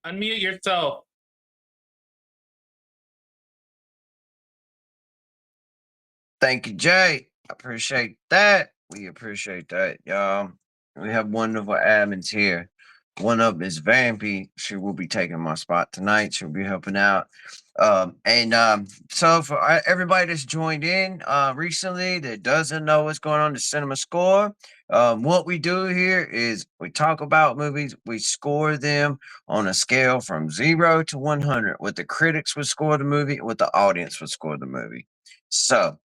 Unmute yourself. Thank you, Jay. I appreciate that. We appreciate that, y'all. We have wonderful admins here. One of them is Vampy. She will be taking my spot tonight. She'll be helping out. So for everybody that's joined in recently that doesn't know what's going on the Cinema Score, what we do here is we talk about movies, we score them on a scale from 0 to 100. What the critics would score the movie, what the audience would score the movie. So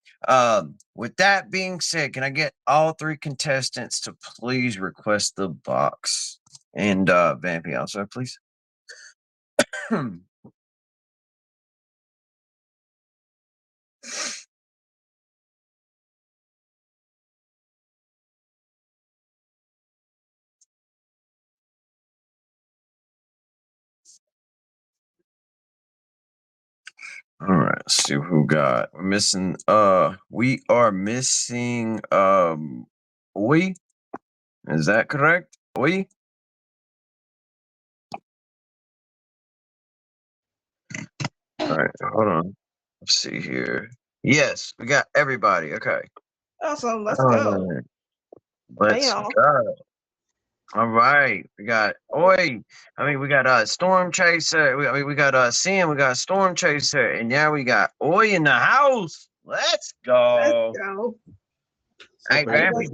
with that being said, can I get all three contestants to please request the box? And Vampy also, please. All right, let's see who got. We're missing we are missing Oi. Is that correct? Oi? All right, hold on. Let's see here. Yes, we got everybody. Okay. Awesome. Let's go. Let's go. All right, we got Oi. I mean, we got Storm Chaser. We got Sim. We got Storm Chaser, and now we got Oi in the house. Let's go. Let's go. Hey, Vampy,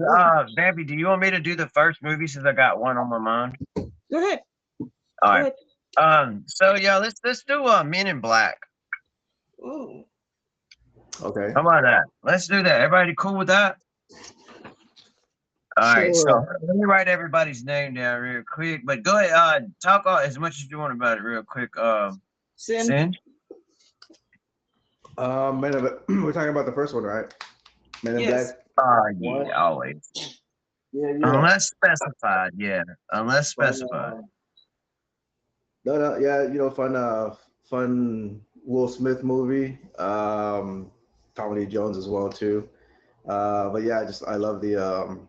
Vampy, do you want me to do the first movie since I got one on my mind? Go ahead. All right. So yeah, let's do Men in Black. Ooh. Okay. How about that? Let's do that. Everybody cool with that? All right. So let me write everybody's name down real quick. But go ahead. Talk as much as you want about it real quick. Sin. We're talking about the first one, right? Men in Black. Yeah, always. Yeah. Unless specified, yeah. Unless specified. No, yeah, you know, fun Will Smith movie. Tommy Lee Jones as well too. But yeah, I love the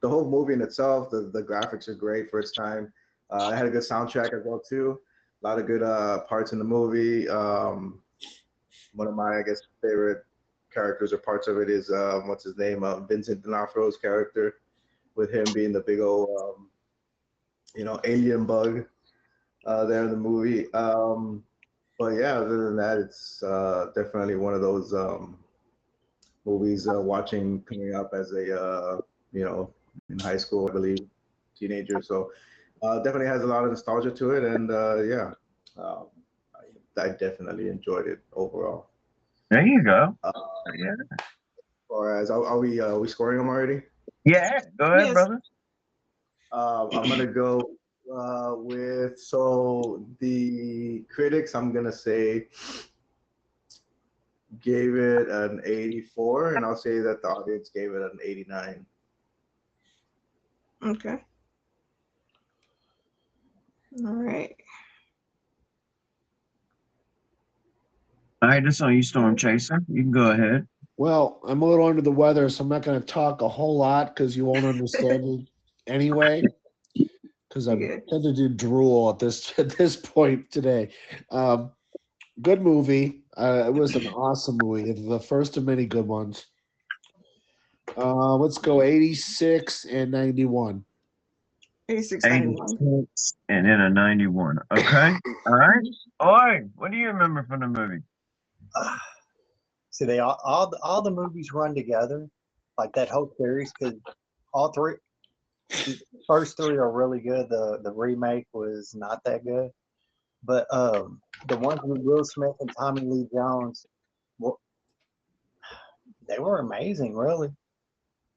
whole movie in itself. The graphics are great for its time. It had a good soundtrack as well too. A lot of good parts in the movie. One of my, I guess, favorite characters or parts of it is what's his name? Vincent D'Onofrio's character, with him being the big old alien bug there in the movie. But yeah, other than that, it's definitely one of those movies watching coming up as a in high school, I believe, teenager. So definitely has a lot of nostalgia to it, and I definitely enjoyed it overall. There you go. Yeah. Or as are we scoring them already? Yeah, go ahead, brother. I'm gonna go with the critics. I'm gonna say gave it an 84, and I'll say that the audience gave it an 89. Okay. All right. All right, this on you, Storm Chaser. You can go ahead. Well, I'm a little under the weather, so I'm not going to talk a whole lot because you won't understand it anyway. Because I'm Good. tend to do drool at this point today. Good movie. It was an awesome movie. The first of many good ones. Let's go 86 and 91. 86, 91. 86 and then a 91. Okay. All right. All right. What do you remember from the movie? See, they all the movies run together, like that whole series, because all three, the first three are really good. The remake was not that good, but the ones with Will Smith and Tommy Lee Jones, well, they were amazing. Really,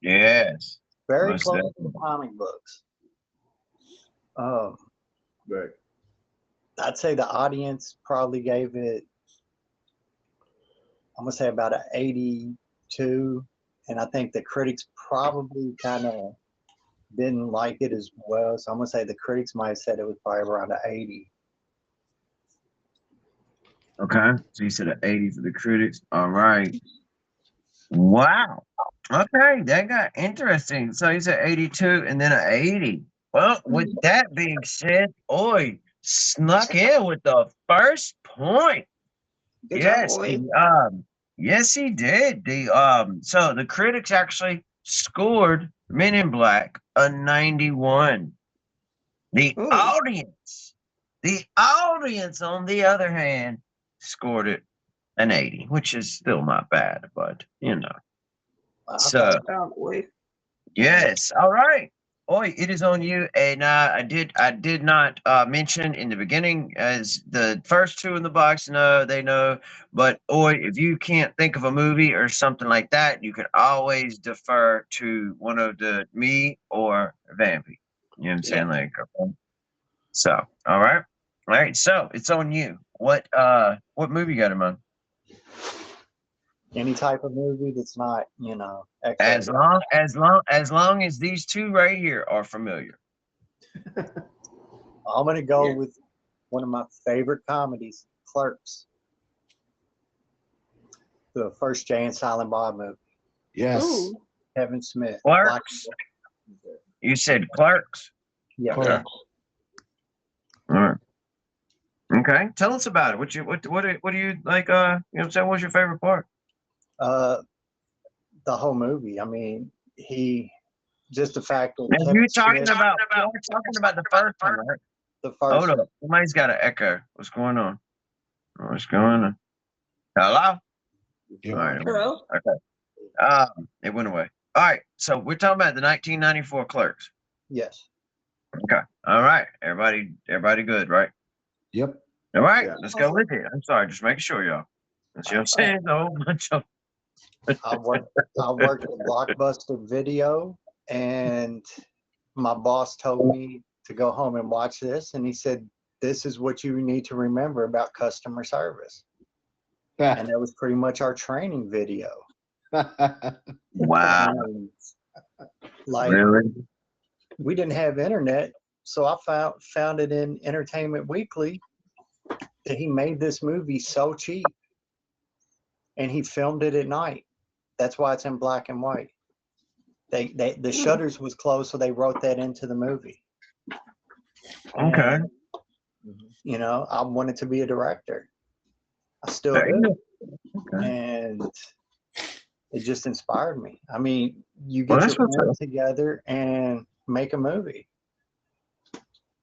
Yes. very Most close to definitely. comic books. Um, Right. I'd say the audience probably gave it, I'm gonna say about an 82, and I think the critics probably kind of didn't like it as well. So I'm gonna say the critics might have said it was probably around an 80. Okay. So you said an 80 for the critics. All right. Wow. Okay. That got interesting. So you said 82 and then an 80. Well, with that being said, Oi snuck in with the first point. Good job, Yes, boy. yes, he did. So the critics actually scored Men in Black a 91. The Ooh. audience, on the other hand, scored it an 80, which is still not bad, but you know. I So thought Good job, boy. yes, all right. Oi, it is on you. And I did not mention in the beginning as the first two in the box know they know. But Oi, if you can't think of a movie or something like that, you can always defer to one of the me or Vampy. You know what I'm saying? Like okay. So, all right. All right, so it's on you. What movie you got in mind? any type of movie that's not, As X-rated. long as these two right here are familiar. I'm gonna go Yeah. with one of my favorite comedies, Clerks, the first Jay and Silent Bob movie. Yes. Ooh. Kevin Smith. Clerks. You said Clerks. Yeah. Correct. All right. Okay. Tell us about it. What do you like? You know what I'm saying? What's your favorite part? The whole movie. I mean, just the fact that Now, Kevin you're talking Smith, about the first one, right? the first Hold up. Somebody's got an echo. What's going on? What's going on? Hello? Yep. All right. Hello. Okay. It went away. All right. So we're talking about the 1994 Clerks. yes. Okay. All right. Everybody good, right? Yep. All right. Yeah. Let's go with it. I'm sorry. Just making sure, y'all. That's what I'm saying. A whole bunch of. I worked at Blockbuster Video, and my boss told me to go home and watch this, and he said, "This is what you need to remember about customer service." And that was pretty much our training video. Wow. And, like, Really? we didn't have internet, so I found it in Entertainment Weekly that he made this movie so cheap, and he filmed it at night. That's why it's in black and white. The shutters was closed, so they wrote that into the movie. Okay. And, I wanted to be a director. I still There you do, go. Okay. and it just inspired me. I mean, you Well, get that's your what's friends up. together and make a movie.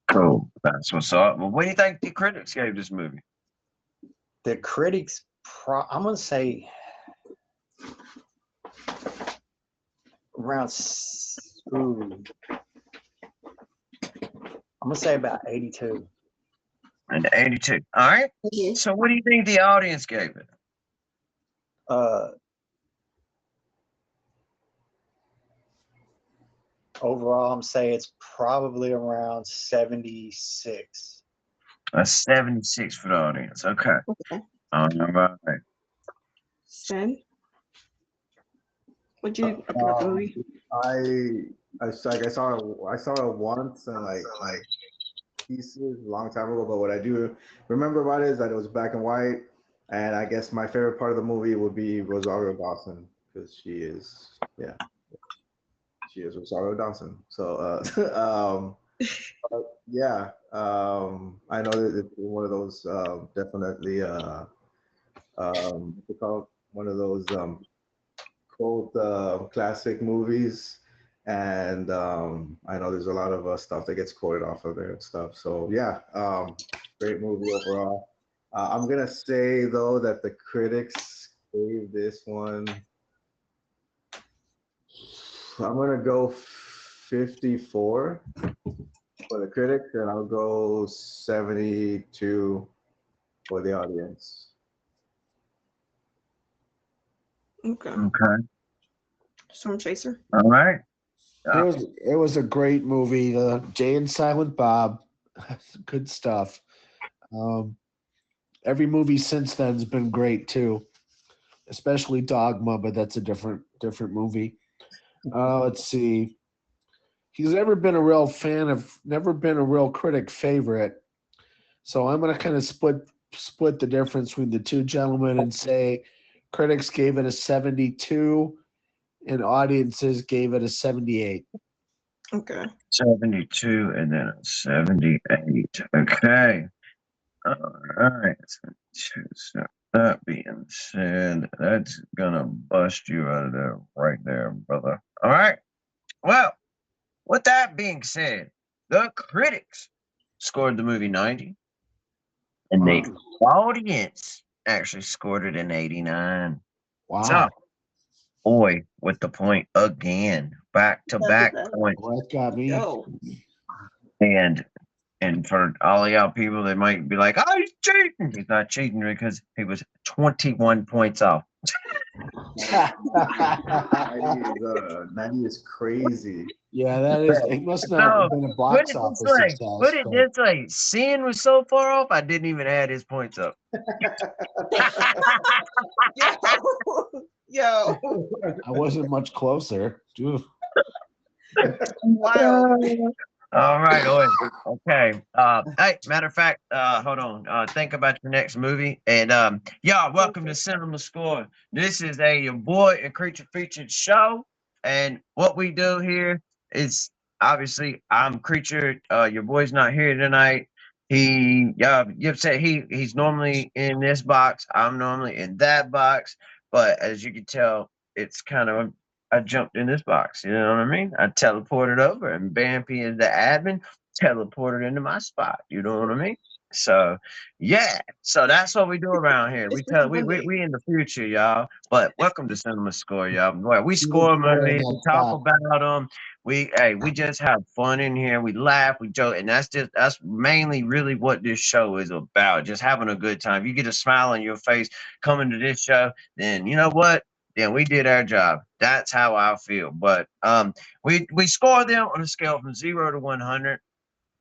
Cool. That's what's up. Well, what do you think the critics gave this movie? The critics, I'm gonna say around, I'm gonna say about 82. And 82. All right. Okay. So what do you think the audience gave it? Overall, I'm saying it's probably around 76. A 76 for the audience. Okay. Okay. All right. Sven, what'd you think about the movie? I saw it once and like pieces a long time ago. But what I do remember about it is that it was black and white, and I guess my favorite part of the movie would be Rosario Dawson because she is Rosario Dawson. So yeah, I know that it's one of those definitely what's it called? One of those cult classic movies, and I know there's a lot of stuff that gets quoted off of there and stuff. So yeah, great movie overall. I'm gonna say though that the critics gave this one. I'm gonna go 54 for the critics, and I'll go 72 for the audience. Okay. Okay. Storm Chaser. All right. It was a great movie. Jay and Silent Bob, good stuff. Every movie since then has been great too, especially Dogma, but that's a different movie. Let's see. He's never been a real critic favorite. So I'm gonna kind of split the difference between the two gentlemen and say critics gave it a 72 and audiences gave it a 78. Okay. 72 and then a 78. Okay. All right. So that being said, that's gonna bust you out of there right there, brother. All right. Well, with that being said, the critics scored the movie 90, and the audience actually scored it an 89. Wow. So, boy, with the point again, back-to-back points. Well, that got me. Yo. And for all of y'all people that might be like, oh, he's cheating. He's not cheating because he was 21 points off. 90 is crazy. Yeah, that is. It must not have been a box office success. Put it this way, Sin was so far off, I didn't even add his points up. Yo. I wasn't much closer. Oof. Wow. All right, okay. Hey, matter of fact, hold on. Think about your next movie, and y'all, welcome to Cinema Score. This is your boy and creature featured show, and what we do here is obviously I'm Creature. Your boy's not here tonight. You've said he's normally in this box. I'm normally in that box, but as you can tell, it's kind of. I jumped in this box, you know what I mean? I teleported over, and Bampy is the admin, teleported into my spot, you know what I mean? So, yeah, so that's what we do around here. We in the future, y'all. But welcome to Cinema Score, y'all. Well, we score movies, we talk about them. We just have fun in here. We laugh, we joke, and that's mainly really what this show is about. Just having a good time. If you get a smile on your face coming to this show, then you know what? Yeah, we did our job. That's how I feel. But we score them on a scale from 0 to 100.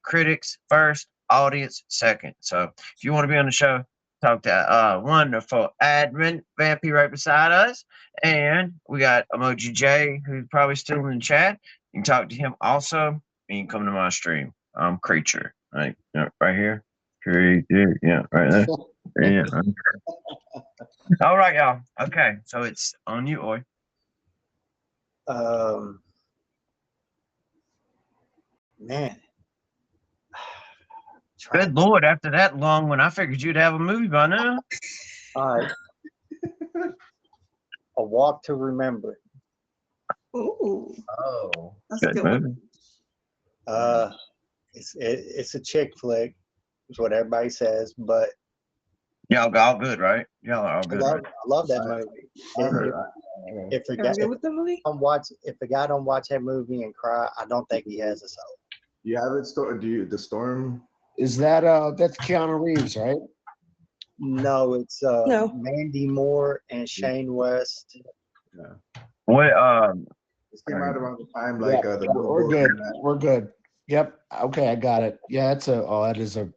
Critics first, audience second. So if you want to be on the show, talk to wonderful admin Vampy right beside us, and we got Emoji J, who's probably still in the chat. You can talk to him also, and you can come to my stream. I'm Creature, right here. Creature, yeah, right there. Yeah. All right, y'all. Okay, so it's on you, Oi. Man. Good Lord, after that long one, I figured you'd have a movie by now. All right. A Walk to Remember. Ooh. Oh, That's a good one. It's a chick flick, is what everybody says, but Y'all all good, right? Y'all are all I good, love, right? I love that movie. I And heard. if a Are guy we good with the movie? if a guy don't watch that movie and cry, I don't think he has a soul. You have it. The storm. Is that that's Keanu Reeves, right? No, it's No. Mandy Moore and Shane West. What This came out around the time Yeah, the we're good. We're good. Yep. Okay, I got it. Yeah, that is a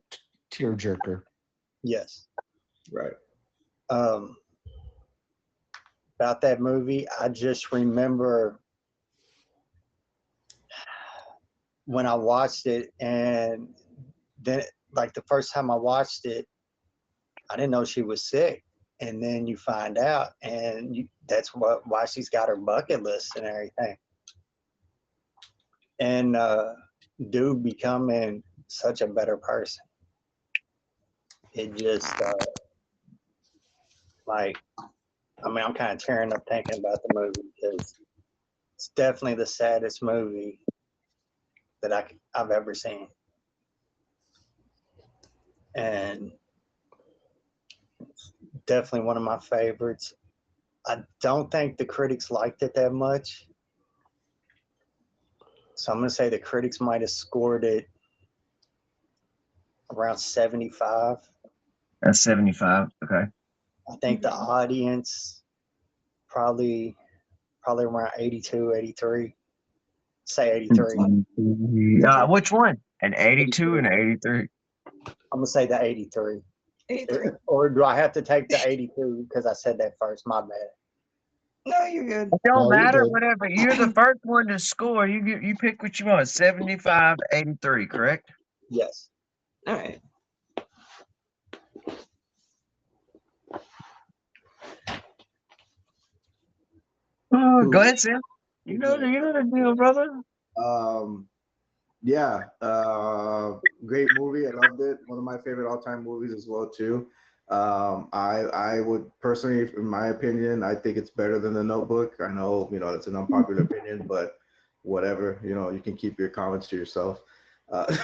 tearjerker. Yes. Right. about that movie, I just remember when I watched it, and then like the first time I watched it, I didn't know she was sick, and then you find out, and that's why she's got her bucket list and everything. And dude becoming such a better person. It just like, I mean, I'm kind of tearing up thinking about the movie because it's definitely the saddest movie that I've ever seen. And definitely one of my favorites. I don't think the critics liked it that much. So I'm going to say the critics might have scored it around 75. That's 75. Okay. I think the audience probably around 82, 83. Say 83. Which one? An 82 and an 83. I'm going to say the 83. 83. Or do I have to take the 82 because I said that first? My bad. No, you're good. It don't No, you're matter, good. whatever. You're the first one to score. You pick what you want. 75, 83, correct? Yes. All right. Oh, go ahead, Sam. You know the deal, brother. Yeah, great movie. I loved it. One of my favorite all-time movies as well too. I would personally, in my opinion, I think it's better than The Notebook. I know, it's an unpopular opinion, but whatever. You can keep your comments to yourself.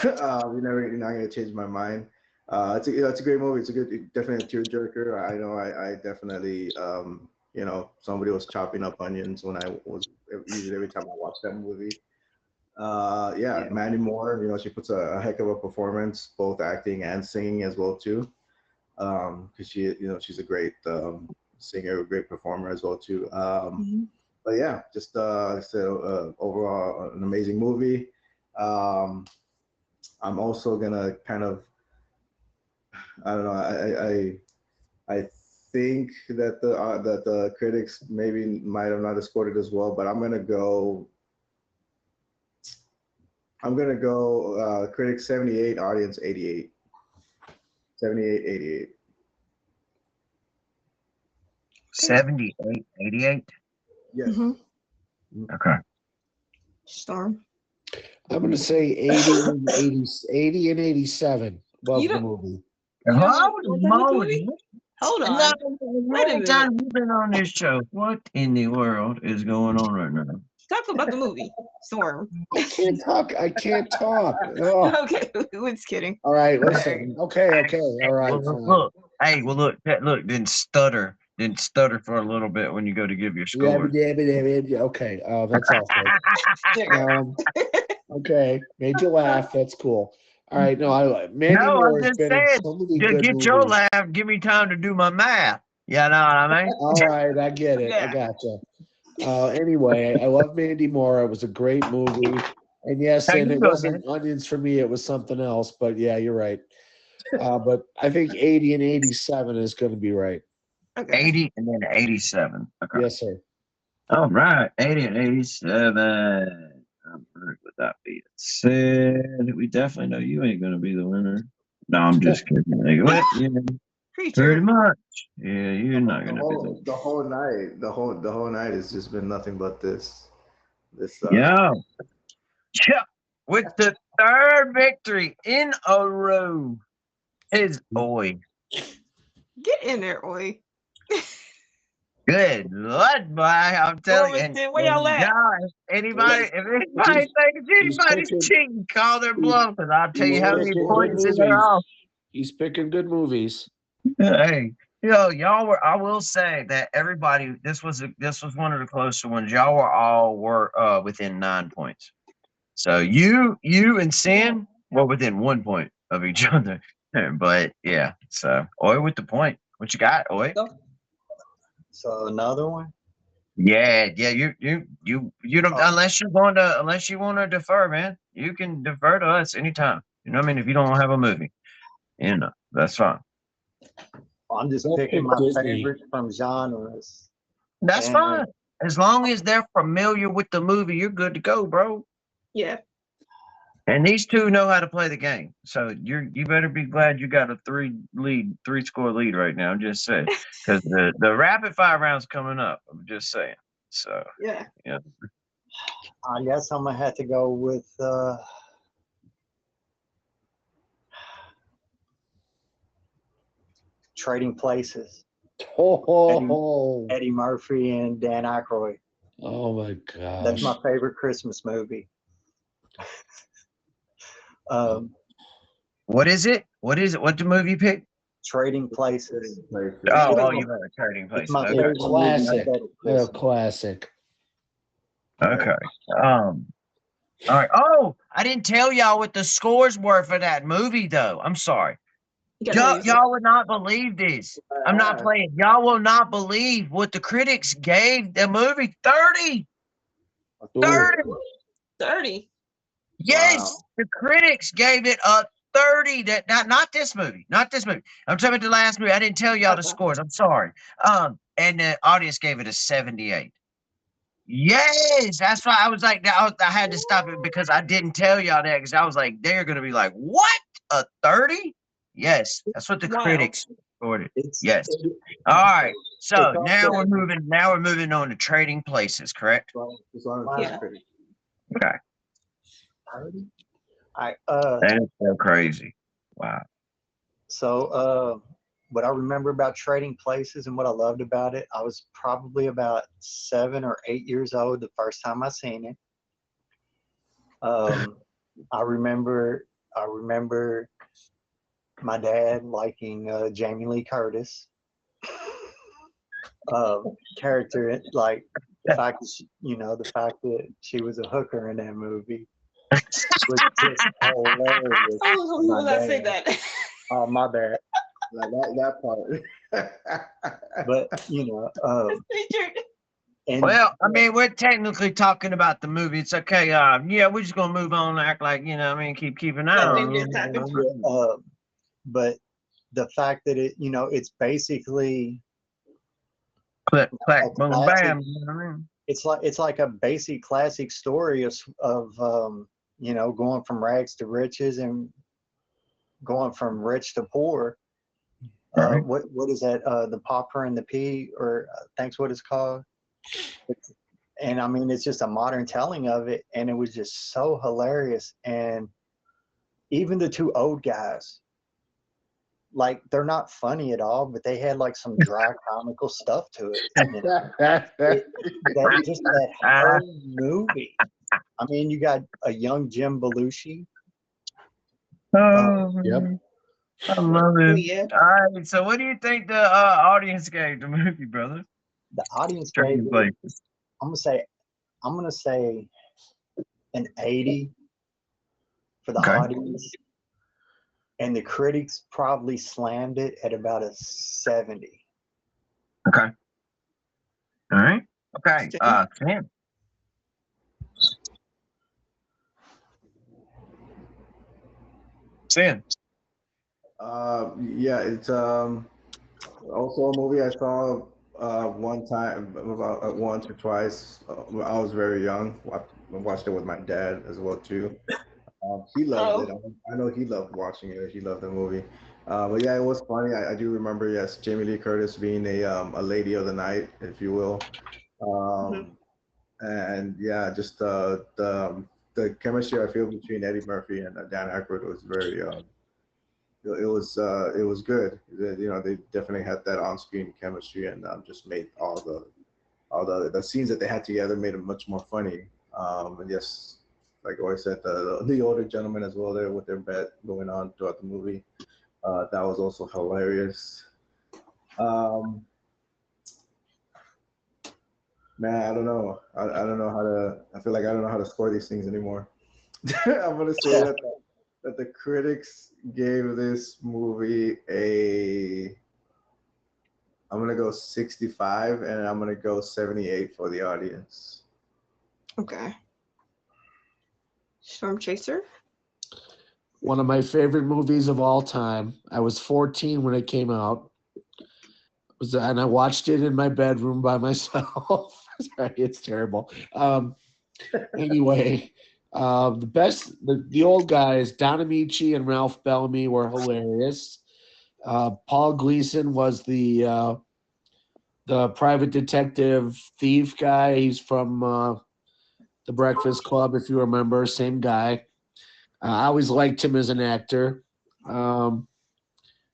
You're not gonna change my mind. It's a great movie. It's definitely a tearjerker. I know I definitely somebody was chopping up onions when I was usually every time I watch that movie. Yeah, Mandy Moore, she puts a heck of a performance, both acting and singing as well too. Because she's a great singer, a great performer as well too. But yeah, just overall an amazing movie. I'm also gonna kind of, I don't know, I think that the critics maybe might have not scored it as well, but I'm gonna go critics 78, audience 88. 78, 88. 78, 88. Yes. Okay. Storm. I'm going to say 80 and 80, 80 and 87. Love You the don't- movie. You don't Holy want that much moly. movie? Hold on. No, Wait a every time you've been on this show, what in the world is going on right now? Talk about the movie. Storm. I can't talk. Oh. Okay, was kidding. All right, listen. Okay. All right. Well, look, then stutter for a little bit when you go to give your score. Okay. That's all. Okay. Made you laugh. That's cool. All right. No, Mandy Moore I'm has just been in saying, so many to good get movies. your laugh, give me time to do my math. You know what I mean? All right, I get it. I gotcha. Anyway, I love Mandy Moore. It was a great movie. And yes, How and you it doing, wasn't onions for me, it was something else. But yeah, you're right. But I think 80 and 87 is going to be right. Okay. 80 and then 87. Okay. Yes, sir. All right, 80 and 87. I'm hurt with that being said. We definitely know you ain't going to be the winner. No, I'm just kidding. Like, yeah, pretty Preacher. much. Yeah, you're not going to be the The whole night has just been nothing but this. Yeah. With the third victory in a row is Oi. Get in there, Oi. Good Lord, boy. I'm telling you. Dormiston, where y'all at? If anybody thinks anybody's picking- cheating, call their bluff, and I'll tell you how many picking points good in their movies. off. He's picking good movies. Hey, y'all were. I will say that everybody. This was one of the closer ones. Y'all were within 9 points. So you and Sin were within 1 point of each other. But yeah, so Oi with the point. What you got, Oi? So another one. Yeah. You don't unless you want to defer, man. You can defer to us anytime. You know what I mean? If you don't have a movie, that's fine. I'm just Don't picking pick my Disney. favorites from genres. That's And fine. As long as they're familiar with the movie, you're good to go, bro. Yeah. And these two know how to play the game. So you better be glad you got a three score lead right now. I'm just saying. Because the rapid fire round's coming up. I'm just saying. So Yeah. yeah. I guess I'm gonna have to go with Trading Places. Oh, Eddie Murphy and Dan Aykroyd. oh my That's gosh. my favorite Christmas movie. What is it? What is it? What the movie pick? Trading Places. Oh, you got a Trading It's Places. my Okay. favorite Classic. movie. A classic. Okay. All right. Oh, I didn't tell y'all what the scores were for that movie, though. I'm sorry. You gotta use it. Y'all would not believe this. I'm not playing. Y'all will not believe what the critics gave the movie. 30. Ooh. 30. 30. Yes, Wow. the critics gave it a 30. That not this movie. Not this movie. I'm talking about the last movie. I didn't tell y'all the Okay. scores. I'm sorry. And the audience gave it a 78. Yes, that's why I was like, I had to stop it because I didn't tell y'all that because I was like, they're gonna be like, what? A 30? Yes, that's what the Wow. critics scored it. It's Yes. it- All right. So It's now also- we're moving on to Trading Places, correct? As long as Yeah. it's pretty. Okay. That is so crazy. Wow. So what I remember about Trading Places and what I loved about it, I was probably about 7 or 8 years old the first time I seen it. I remember my dad liking Jamie Lee Curtis character, like the fact that the fact that she was a hooker in that movie was just hilarious. Oh, My will not say dad. that. Oh, my bad. Like that part. But Richard. and Well, I mean, we're technically talking about the movie. It's okay. Yeah, we're just gonna move on and act like, keep an eye Nothing on just happened. but the fact that it's basically Click, clack, a boom, classic. bam. You know what I mean? It's like a basic classic story of going from rags to riches and going from rich to poor. Right. What is that? The Pauper and the Pea, or thanks what it's called. And I mean, it's just a modern telling of it, and it was just so hilarious. And even the two old guys, like, they're not funny at all, but they had like some dry comical stuff to it. That whole movie. I mean, you got a young Jim Belushi. Oh, Yep. I love Oh, it. yeah. All right. So, what do you think the audience gave the movie, brother? The audience gave Trading it, Places. I'm gonna say an 80 for the Okay. audience, and the critics probably slammed it at about a 70. Okay. All right. Okay. Sam. Sam. Yeah, it's also a movie I saw one time, about once or twice. When I was very young. I watched it with my dad as well too. He loved it. I know he loved watching it. He loved the movie. But yeah, it was funny. I do remember, yes, Jamie Lee Curtis being a lady of the night, if you will. And yeah, just the chemistry I feel between Eddie Murphy and Dan Aykroyd was very it was good. They definitely had that on-screen chemistry, and just made all the scenes that they had together made it much more funny. And yes, like I always said, the older gentleman as well there with their bet going on throughout the movie. That was also hilarious. Man, I don't know. I don't know how to. I feel like I don't know how to score these things anymore. I'm gonna say that the critics gave this movie a. I'm gonna go 65, and I'm gonna go 78 for the audience. Okay. Storm Chaser. One of my favorite movies of all time. I was 14 when it came out. And I watched it in my bedroom by myself. Sorry, it's terrible. Anyway, the old guys, Don Amici and Ralph Bellamy were hilarious. Paul Gleason was the private detective thief guy. He's from The Breakfast Club, if you remember, same guy. I always liked him as an actor. And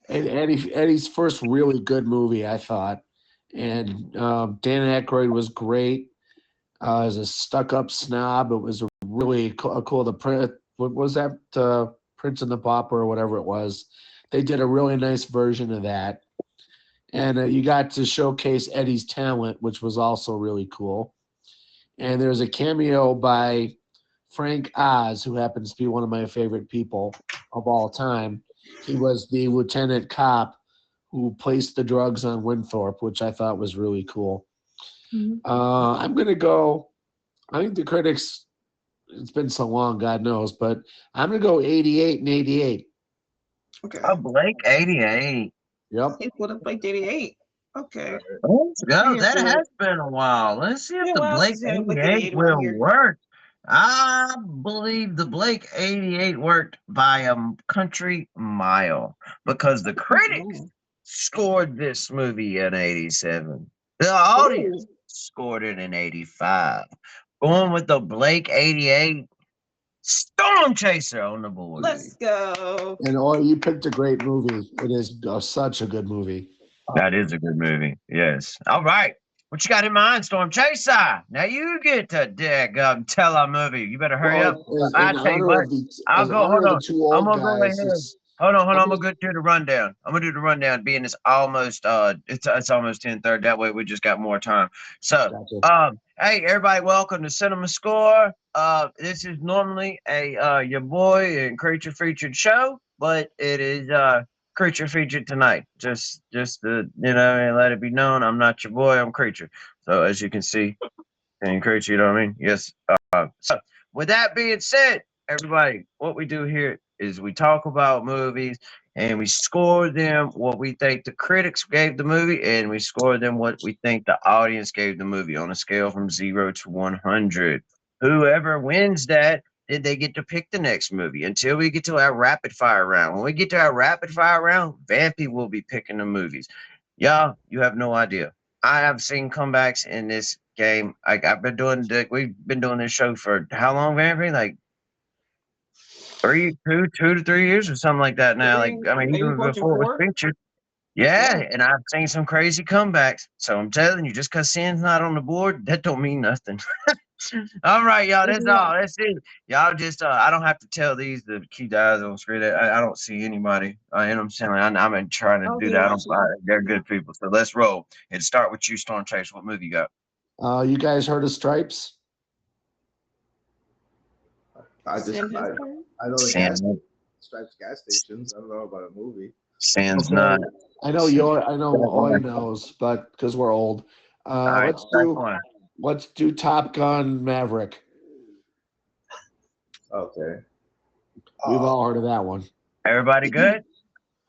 Eddie's first really good movie, I thought. And Dan Aykroyd was great as a stuck-up snob. It was really cool. What was that? Prince and the Pauper or whatever it was. They did a really nice version of that. And you got to showcase Eddie's talent, which was also really cool. And there's a cameo by Frank Oz, who happens to be one of my favorite people of all time. He was the lieutenant cop who placed the drugs on Winthorpe, which I thought was really cool. I'm going to go, I think the critics, it's been so long, God knows, but I'm going to go 88 and 88. Okay. Oh, Blake 88. Yep. He put up like 88. Okay. Let's go. Here That for has been a while. Let's see if Yeah, the well, Blake yeah, Blake 88 88 on will here. work. I believe the Blake 88 worked by a country mile because the critics scored this movie an 87. The audience scored it an 85. Going with the Blake 88 Storm Chaser on the board. Let's go. And you picked a great movie. It is such a good movie. That is a good movie. Yes. All right. What you got in mind, Storm Chaser? Now you get to tell our movie. You better hurry up. I tell you what. I'll go. Hold on. I'm gonna go ahead. Hold on. I'm gonna go do the rundown. I'm gonna do the rundown. Being it's almost it's almost 10:30. That way we just got more time. So hey everybody, welcome to Cinema Score. This is normally a your boy and creature featured show, but it is creature featured tonight. Just to and let it be known, I'm not your boy. I'm creature. So as you can see, and creature, you know what I mean? Yes. So with that being said, everybody, what we do here is we talk about movies and we score them what we think the critics gave the movie, and we score them what we think the audience gave the movie on a scale from 0 to 100. Whoever wins that, then they get to pick the next movie until we get to our rapid fire round. When we get to our rapid fire round, Vampy will be picking the movies. Y'all, you have no idea. I have seen comebacks in this game. We've been doing this show for how long, Vampy? Like 2 to 3 years or something like that now. Like, I mean, even before it was featured. Yeah, and I've seen some crazy comebacks. So I'm telling you, just because Sin's not on the board, that don't mean nothing. All right, y'all. That's all. That's it. Y'all just I don't have to tell these the key guys on screen. I don't see anybody. I'm saying I'm trying to do that. They're good people. So let's roll and start with you, Storm Chase. What movie you got? You guys heard of Stripes? I know the Stripes gas stations. I don't know about a movie. Sans not. I know Oy knows, but because we're old. Right, let's do Top Gun Maverick. Okay. We've all heard of that one. Everybody good?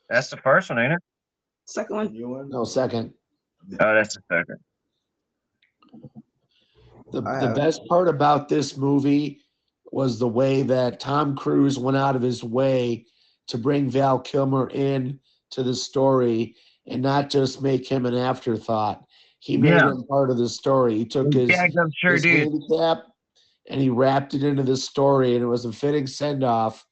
That's the first one, ain't it? Second one? No, second. Oh, that's the second. The best part about this movie was the way that Tom Cruise went out of his way to bring Val Kilmer in to the story and not just make him an afterthought. He made him part of the story. He took his handicap and he wrapped it into the story, and it was a fitting send-off,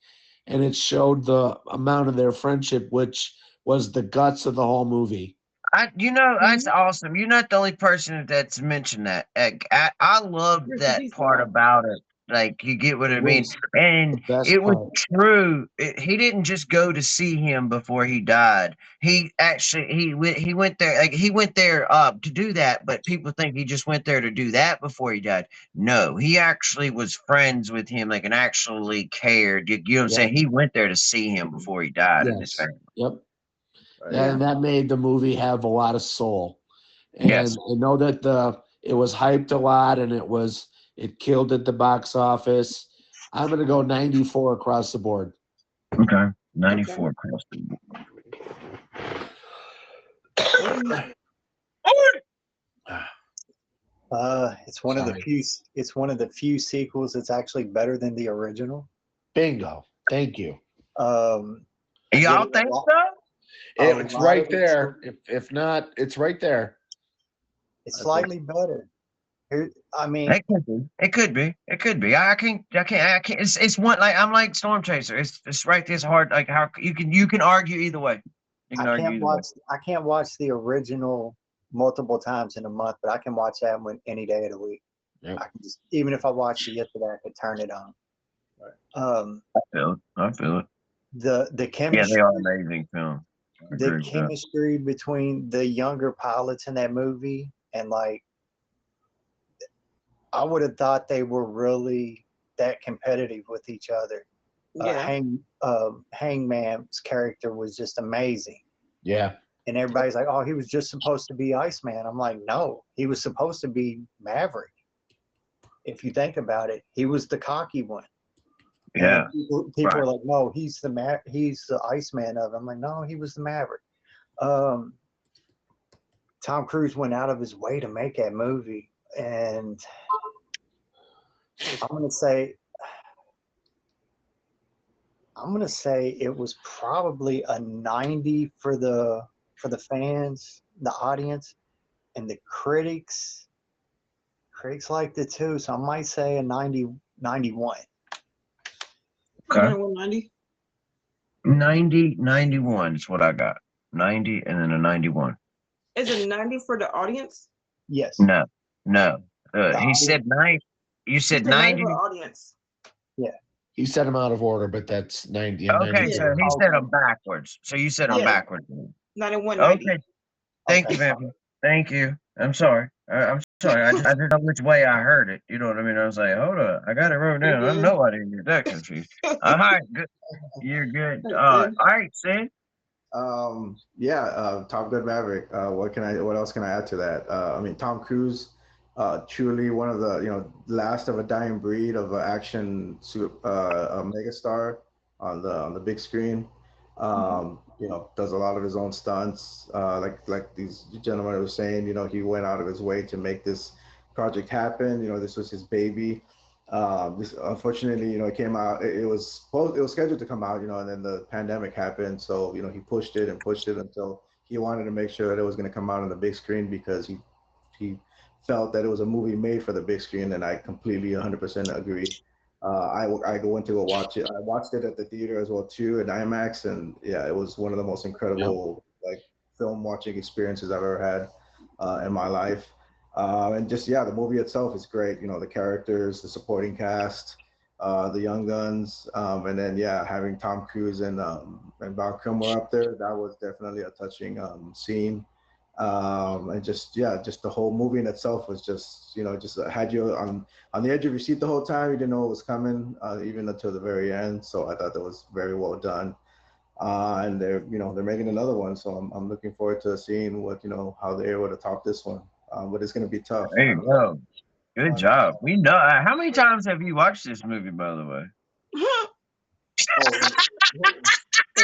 and it showed the amount of their friendship, which was the guts of the whole movie. That's awesome. You're not the only person that's mentioned that. I love that part about it. Like, you get what I mean? And it was true. He didn't just go to see him before he died. He went there. Like, he went there to do that, but people think he just went there to do that before he died. No, he actually was friends with him, like, and actually cared. You know what I'm saying? He went there to see him before he died in his family. Yep. And that made the movie have a lot of soul. And I know that it was hyped a lot, and it killed at the box office. I'm going to go 94 across the board. Okay, 94 across the board. It's one of the Sorry. few. It's one of the few sequels that's actually better than the original. Bingo. Thank you. Um, Y'all Yeah, think well, so? It's lot right of there. If not, it's right there. it's I think- slightly better. I mean, It could be. It could be. It could be. I can't. It's one like I'm like Storm Chaser. It's right. It's hard. Like how you can argue either way. You can I argue can't either way. watch. I can't watch the original multiple times in a month, but I can watch that one any day of the week. Yep. I can just, even if I watched it yesterday, I could turn it on. Right. I feel it. I feel it. The Yeah, chemistry, they are amazing film. I the agree with that. chemistry between the younger pilots in that movie, and like, I would have thought they were really that competitive with each other. Yeah. Hangman's character was just amazing. Yeah. And everybody's like, oh, he was just supposed to be Iceman. I'm like, no, he was supposed to be Maverick. If you think about it, he was the cocky one. And Yeah. people right. are like, no, he's the Iceman of it. I'm like, no, he was the Maverick. Tom Cruise went out of his way to make that movie, and I'm gonna say it was probably a 90 for the fans, the audience, and the critics liked it too. So I might say a 90, 91. Okay. 190. 90, 91 is what I got. 90 and then a 91. Is it 90 for the audience? Yes. No. He audience- said 90. You said It's a 90 90. for the audience. He said them out of order, but that's 90 and Okay, 90. so he said them backwards. So you said them Yeah. backwards. 91, 90. Okay. Thank you, Vampy. Thank you. I'm sorry. I'm sorry. I didn't know which way I heard it. You know what I mean? I was like, hold up. I got it wrote down. I good. know I didn't get that confused. All right. Good. You're good. That's All good. right, Sid. Top Gun Maverick. What else can I add to that? I mean, Tom Cruise, truly one of the last of a dying breed of an action a megastar on the big screen. Does a lot of his own stunts. Like these gentlemen were saying, he went out of his way to make this project happen. This was his baby. This unfortunately, it came out. It was scheduled to come out, and then the pandemic happened. So he pushed it until he wanted to make sure that it was going to come out on the big screen, because he felt that it was a movie made for the big screen, and I completely 100% agree. I went to go watch it. I watched it at the theater as well too, at IMAX, and yeah, it was one of the most incredible film watching experiences I've ever had in my life. And just the movie itself is great. The characters, the supporting cast, the young guns, and then having Tom Cruise and Val Kilmer up there, that was definitely a touching scene. And just the whole movie in itself was just had you on the edge of your seat the whole time. You didn't know what was coming, even until the very end. So I thought that was very well done. And they're making another one, so I'm looking forward to seeing what how they're able to top this one. But it's going to be tough. There you go. Good job. We know. How many times have you watched this movie, by the way?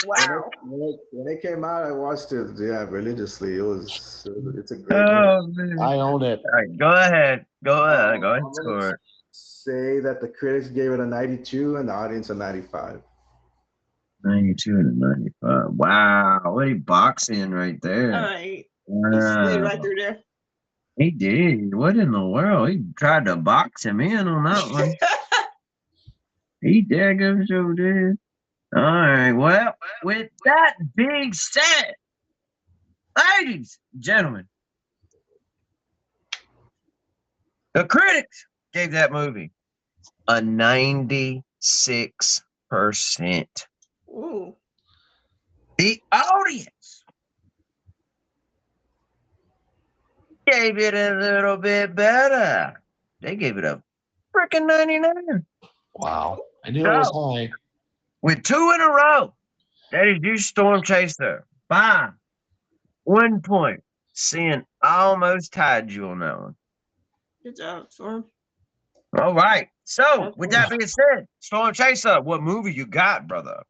Wow. When it came out, I watched it religiously. It's a great movie. Oh, man. I own it. All right, go ahead. Go ahead. Go ahead. I'm Score gonna it. say that the critics gave it a 92 and the audience a 95. 92 and 95. Wow. What a box in right All there. right. He slid Wow. right through there. He did. What in the world? He tried to box him in on that one. He daggum so did. All right. Well, with that being said, ladies and gentlemen, the critics gave that movie a 96%. Ooh. The audience gave it a little bit better. They gave it a freaking 99. Wow. I knew it was high. With 2 in a row, that is you, Storm Chaser, by 1 point. Sin almost tied you on that one. Good job, Storm. All right. So, with that being said, Storm Chaser, what movie you got, brother?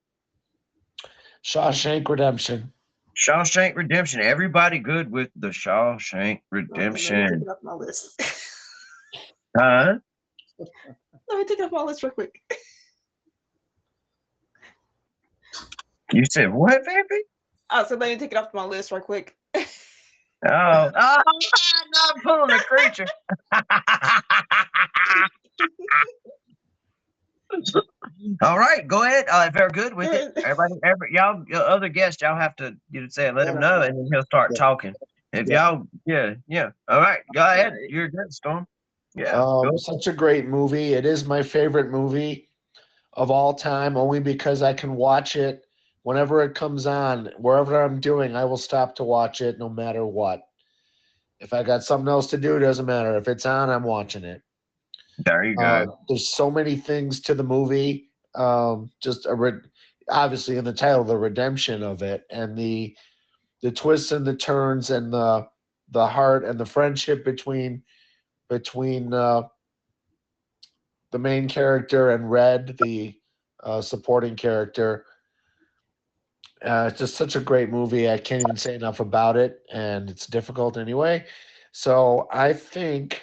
Shawshank Redemption. Shawshank Redemption. Everybody good with the Shawshank Okay, let me Redemption. take it off my list. Huh? Let me take it off my list real quick. You said what, baby? Oh, so let me take it off my list right quick. Oh, I'm pulling a creature. All right, go ahead. If they're good with it, y'all, your other guests, y'all have to say, let him know, and then he'll start Yeah. talking. If Yeah. y'all, yeah. All right, go ahead. Right. You're good, Storm. Yeah. go. Such a great movie. It is my favorite movie of all time, only because I can watch it whenever it comes on. Wherever I'm doing, I will stop to watch it no matter what. If I got something else to do, it doesn't matter. If it's on, I'm watching it. There you go. There's so many things to the movie. Just obviously in the title, the redemption of it, and the twists and the turns, and the heart and the friendship between the main character and Red, the supporting character. It's just such a great movie. I can't even say enough about it, and it's difficult anyway. So I think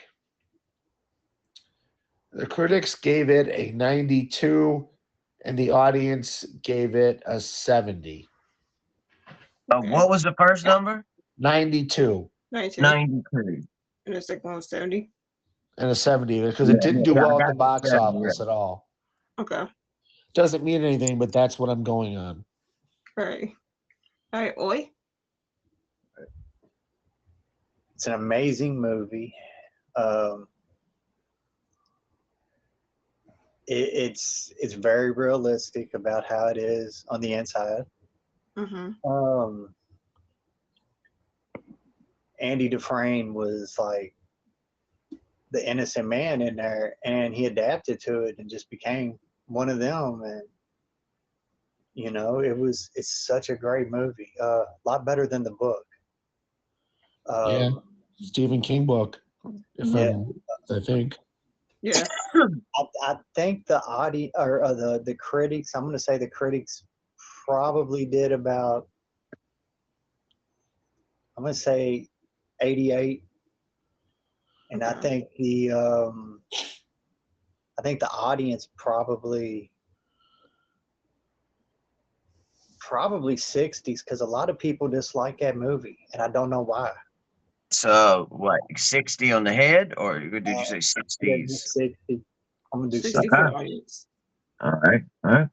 the critics gave it a 92, and the audience gave it a 70. What was the first number? 92 92. 92. And the second one was 70. and a 70 because it didn't do I well at got the box 70, office at all. Okay. Doesn't mean anything, but that's what I'm going on. All right. All right, Oi. It's an amazing movie. It's very realistic about how it is on the inside. Mm-hmm. Andy Dufresne was like the innocent man in there, and he adapted to it and just became one of them. And it's such a great movie. A lot better than the book. Yeah. Stephen King book, I think. Yeah. I think the audience or the critics. I'm going to say the critics probably did about. I'm going to say 88, and I think the audience probably 60s, because a lot of people dislike that movie, and I don't know why. So what? 60 on the head, or did you say 60s? 60. I'm gonna do 60 60. for the audience. All right.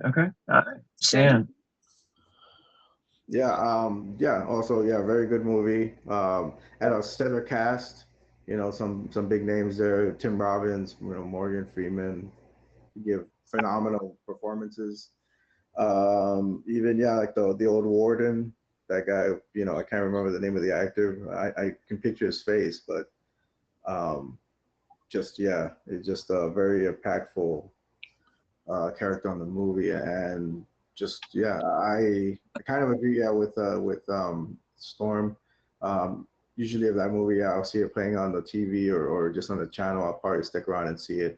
Okay. All right. Sam. Yeah, also, yeah, very good movie. Had a stellar cast, some big names there. Tim Robbins, Morgan Freeman give phenomenal performances. Even like the old warden, that guy, I can't remember the name of the actor. I can picture his face, but it's just a very impactful character on the movie. And just I kind of agree with Storm. Usually if that movie, I'll see it playing on the TV or just on the channel. I'll probably stick around and see it.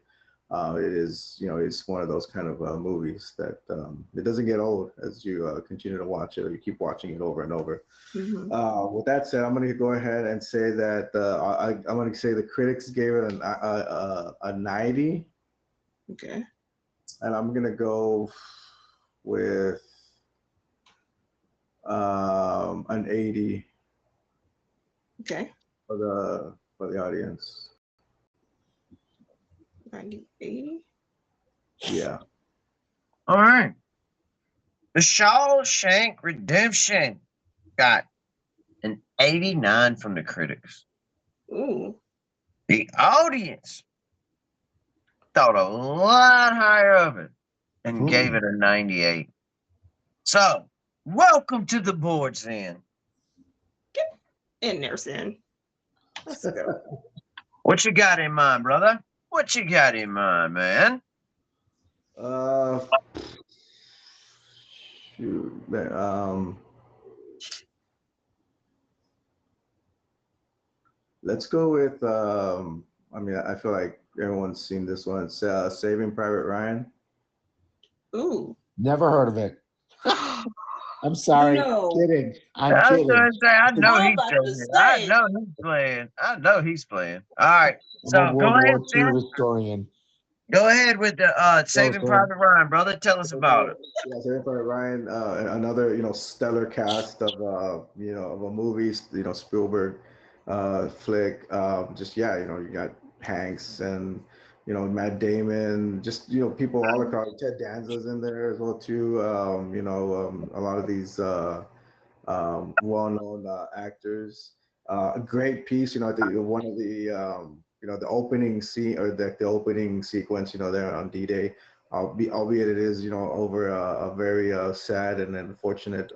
It is, it's one of those kind of movies that it doesn't get old as you continue to watch it, or you keep watching it over and over. Mm-hmm. With that said, I'm going to go ahead and say that I'm going to say the critics gave it a 90. Okay. And I'm going to go with an 80 Okay. for the audience. 90, 80. Yeah. All right. The Shawshank Redemption got an 89 from the critics. Ooh. The audience thought a lot higher of it and gave it a 98. So, welcome to the boards then. Get in there, Sin. Let's go. What you got in mind, brother? What you got in mind, man? Shoot, man. Let's go with. I feel like everyone's seen this one. It's Saving Private Ryan. Ooh. Never heard of it. I'm sorry. No. Kidding. I'm I was kidding. gonna say, I know I'm he's about to playing. I say. know he's playing. I know he's playing. All right. I'm a So go World ahead, War II Sam. historian. Go ahead with the Go, Saving Sam. Private Ryan, brother. Tell us about it. Yeah, Saving Private Ryan, another stellar cast of of a movie, Spielberg flick. Just yeah, you got Hanks and Matt Damon, just people all across. Ted Danza's in there as well too. A lot of these well-known actors. A great piece, one of the the opening scene or the opening sequence, there on D-Day, albeit it is over a very sad and unfortunate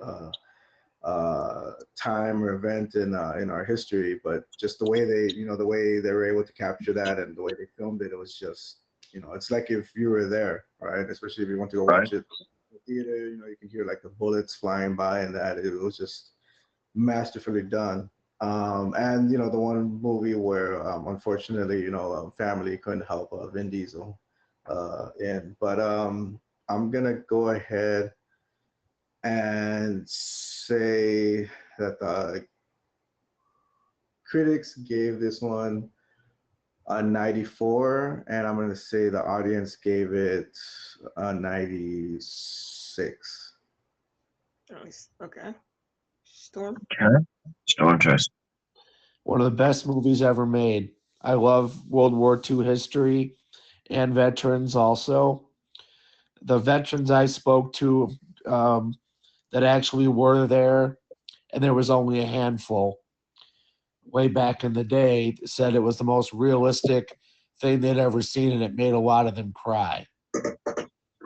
time or event in our history, but just the way the way they were able to capture that and the way they filmed it, it was just it's like if you were there, right? Especially if you want to go Right. watch it in the theater, you can hear like the bullets flying by and that it was just masterfully done. And the one movie where unfortunately family couldn't help Vin Diesel in, but I'm gonna go ahead and say that the critics gave this one a 94, and I'm gonna say the audience gave it a 96. Nice. Okay. Storm. Okay. Storm Trust. One of the best movies ever made. I love World War II history and veterans also. The veterans I spoke to that actually were there, and there was only a handful way back in the day, said it was the most realistic thing they'd ever seen, and it made a lot of them cry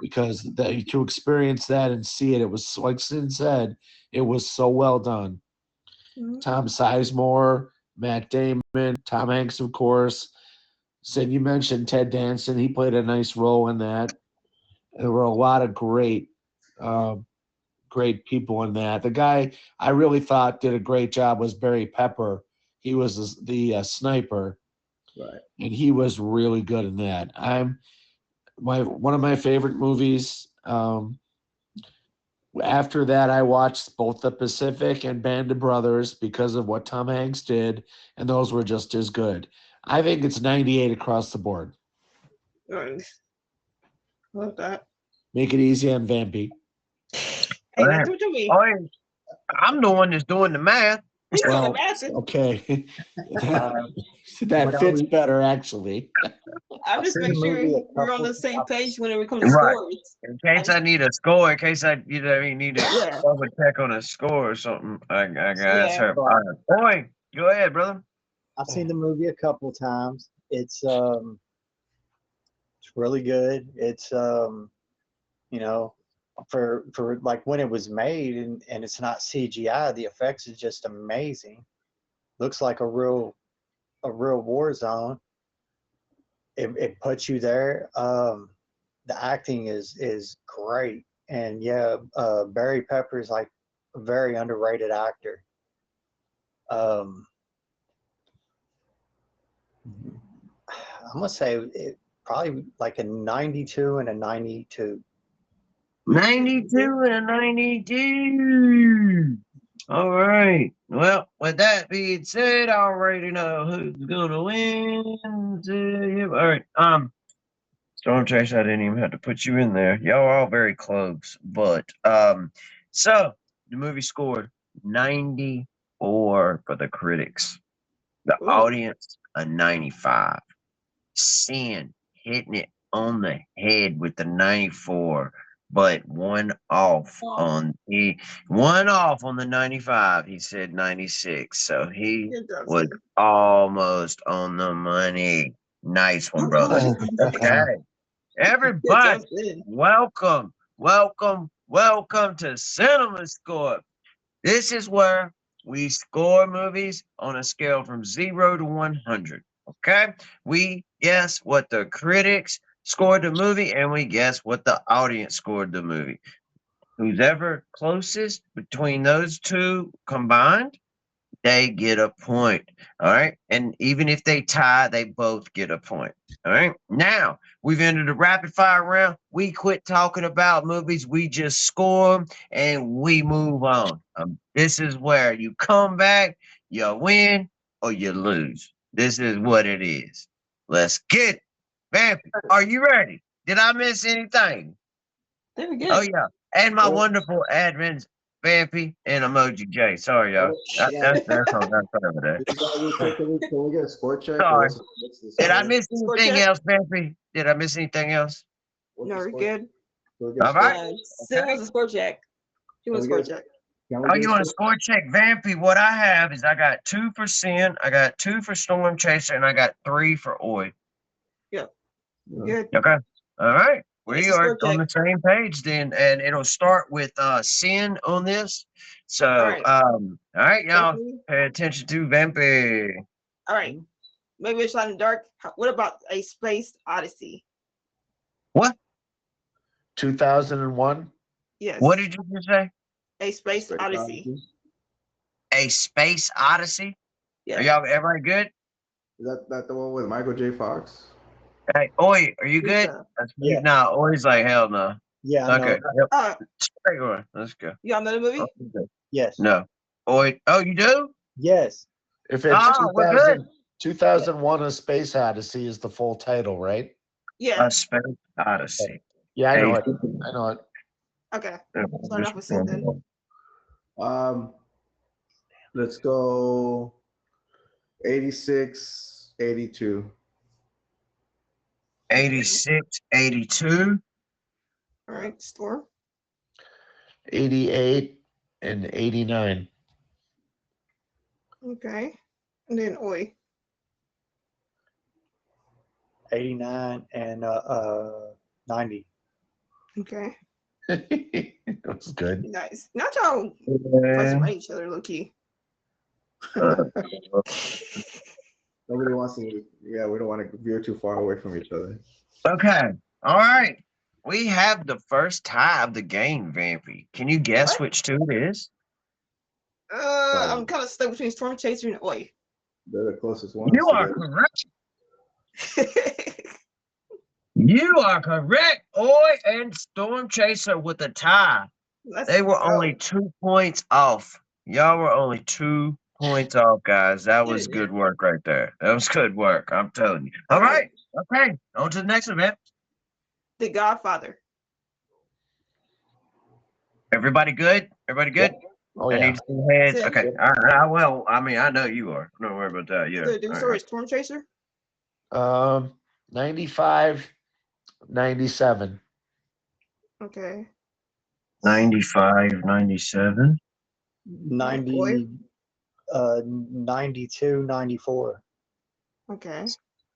because to experience that and see it, it was like Sin said, it was so well done. Mhm. Tom Sizemore, Matt Damon, Tom Hanks, of course. Sid, you mentioned Ted Danson. He played a nice role in that. There were a lot of great people in that. The guy I really thought did a great job was Barry Pepper. He was the sniper, Right. and he was really good in that. One of my favorite movies. After that, I watched both The Pacific and Band of Brothers because of what Tom Hanks did, and those were just as good. I think it's 98 across the board. Nice. Love that. Make it easy on Vampy. Hey, that's what you mean. Oh, yeah. I'm the one that's doing the math. He's doing Well, the math. okay. Uh, That Well, fits we- better, actually. I'm just seen making the sure movie a we're on couple the same times. page when it comes to Right. scores. In case I need a score, in case I need to Yeah. double check on a score or something, I got Yeah. her. Boy, go ahead, brother. I've seen the movie a couple times. It's really good. It's for like when it was made and it's not CGI, the effects is just amazing. Looks like a real war zone. It puts you there. The acting is great, and yeah, Barry Pepper is like a very underrated actor. I'm gonna say it probably like a 92 and a 92. 92 and a 92. All right. Well, with that being said, I already know who's gonna win. All right. Storm Chaser, I didn't even have to put you in there. Y'all are all very close. But so the movie scored 94 for the critics. The Ooh. audience a 95. Sin hitting it on the head with the 94, but one off on the 95. He said 96, so he was almost on the money. Nice one, brother. Okay, everybody, welcome to Cinema Score. This is where we score movies on a scale from 0 to 100. Okay, we guess what the critics scored the movie, and we guess what the audience scored the movie. Who's ever closest between those two combined, they get a point. All right. And even if they tie, they both get a point. All right. Now we've entered the rapid fire round. We quit talking about movies. We just score 'em and we move on. This is where you come back, you win, or you lose. This is what it is. Let's get it. Vampy, are you ready? Did I miss anything? There we Oh go. yeah. And my Well- wonderful admins, Vampy and Emoji J. Sorry, y'all. That's on that side of that. Can we get a score check? Sorry. What's the Did I score? miss Score anything check? else, Vampy? Did I miss anything else? What's No, the we're score? good. Can we get a All score- right. Sid wants a score check. He wants a Can we score get- check. can we Oh, get you a want a score- score check, Vampy? What I have is I got 2 for Sin, I got 2 for Storm Chaser, and I got 3 for Oi. Good. Okay. All right. Yes, We a are score on the same page then, and it'll start with Sin on this. So, right. all right, y'all, Stephanie? pay attention to Vampy. All right. Maybe a shot in the dark. What about a space odyssey? What? 2001. Yes. What did you just say? A space Space odyssey. A Space Odyssey? Yeah. Are y'all everybody good? Is that the one with Michael J. Fox? Hey, Oi, are you good? Yeah. Yeah. No, Oi's like hell no. Yeah, I know. Okay. Yep. Uh, Straight on. Let's go. y'all know the movie? Okay. Yes. No. Oi. Oh, you do? Yes. If it's Ah, we're good. 2001 A Space Odyssey is the full title, right? Yeah. A Space Odyssey. Yeah, I know Hey. it. I know it. Okay. Start off with Sin then. Let's go 86, 82. 86, 82. All right. Storm. 88 and 89. Okay. And then Oi. 89 and 90. Okay. That was good. Nice. Not y'all pressing right each other, low key. Nobody wants to. Yeah, we don't want to veer too far away from each other. Okay. All right. We have the first tie of the game, Vampy. Can you guess What? which two it is? I'm kind of stuck between Storm Chaser and Oi. They're the closest ones. You are together. correct. You are correct. Oi and Storm Chaser with a tie. Let's They were go. only 2 points off. Y'all were only 2 points off, guys. That Get was in good work right there. That was good work. I'm telling you. All right. Okay. On to the next event. The Godfather. Everybody good? Everybody good? Oh, I yeah. need some heads. Sim. Okay. Well, I mean, I know you are. Don't worry about that. Yeah. The All story right. is Storm Chaser. 95, 97. Okay. 95, 97. 90, 92, 94. Okay.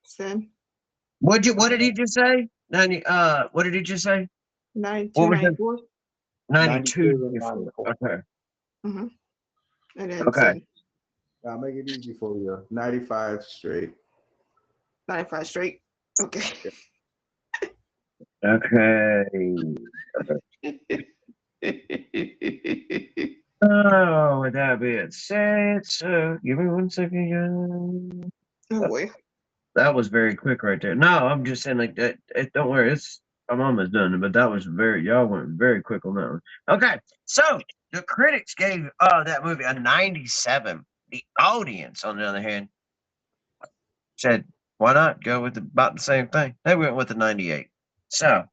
Sin. What did he just say? 90, what did he just say? 92, What was it? 94. 92. 92 and 94. Okay. Mm-hmm. And then Okay. Sin. I'll make it easy for you. 95 straight. 95 straight. Okay. Okay. Oh, with that being said, so give me 1 second. Oh boy. That was very quick right there. No, I'm just saying like that. Don't worry, I'm almost done. But that was y'all went very quick on that one. Okay, so the critics gave that movie a 97. The audience, on the other hand, said, "Why not go with about the same thing?" They went with the 98. So,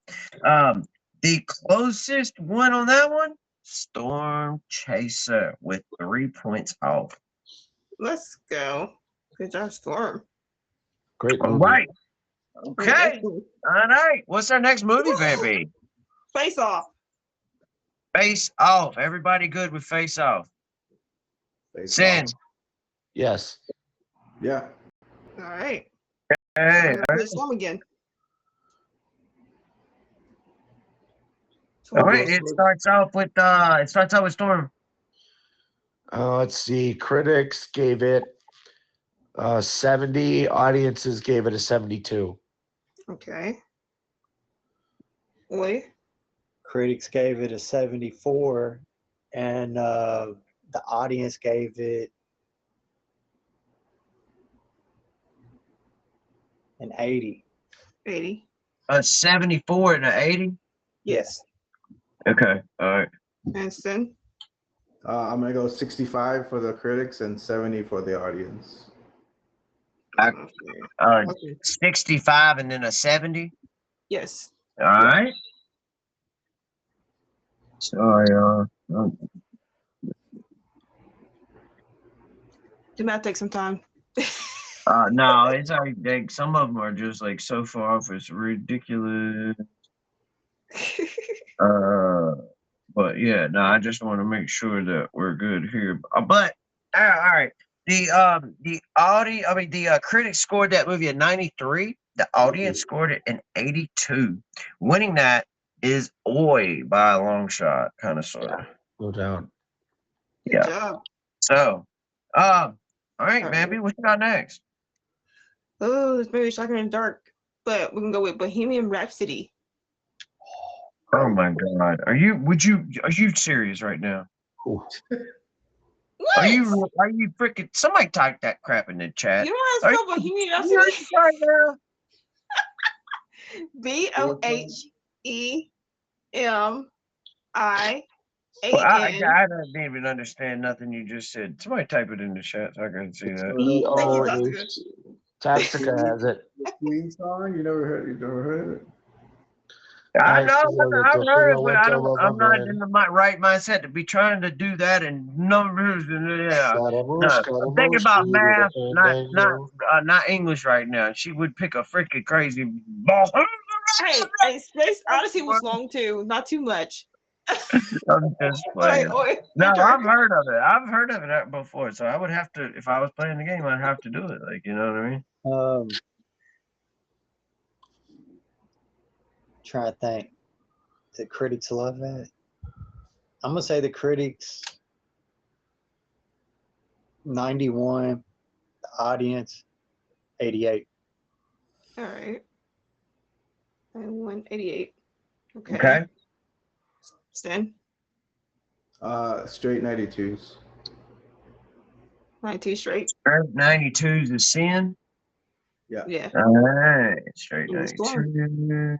the closest one on that one, Storm Chaser with 3 points off. Let's go. Good job, Storm. Great All movie. right. Yeah, Okay. that's cool. All right. What's our next movie, Vampy? Face Off. Face Off. Everybody good with Face Off? Face Sin. off. Yes. Yeah. All right. Hey. I'm gonna Storm again. All right. It starts off with Storm. Let's see. Critics gave it 70. Audiences gave it a 72. Okay. Oi. Critics gave it a 74, and the audience gave it and 80. 80. A 74 and an 80. Yes. Okay. All right. And Sin. I'm gonna go 65 for the critics and 70 for the audience. I- Okay. Okay. 65 and then a 70. Yes. All right. Sorry, It might take some time. no, it's like some of them are just like so far off, it's ridiculous. But yeah, no, I just want to make sure that we're good here. But all right, the critics scored that movie at 93. The audience scored it in 82. Winning that is Oi by a long shot, kind of sort of. No doubt. Good Yeah. job. So, all right, All Bambi, what you got next? Oh, this movie is shocking and dark. But we can go with Bohemian Rhapsody. Oh my God, are you serious right now? Ooh. What? Are you freaking? Somebody type that crap in the chat. You know how Are to spell Bohemian you Rhapsody? serious right now? BOHEMIAN. Well, I didn't even understand nothing you just said. Somebody type it in the chat so I can see that. BOH. Tactica has it. Queen song? You never heard it? I I know, swear I've to heard it, but Silhouette I'm of a not Man. in the right mindset to be trying to do that and numbers and yeah. No, I'm thinking about math, not English right now. She would pick a freaking crazy ball. Hey, Space Odyssey was long too. Not too much. I'm just playing. No, I've heard of it. I've heard of it before, so I would have to, if I was playing the game, I'd have to do it. Like, you know what I mean? Try to think. The critics love that. I'm gonna say the critics 91, the audience 88. All right. 188. Okay. Okay. Stan. Straight 92s. 92 straight. 92 is a sin. Yeah. All right. Straight It was storm. 92.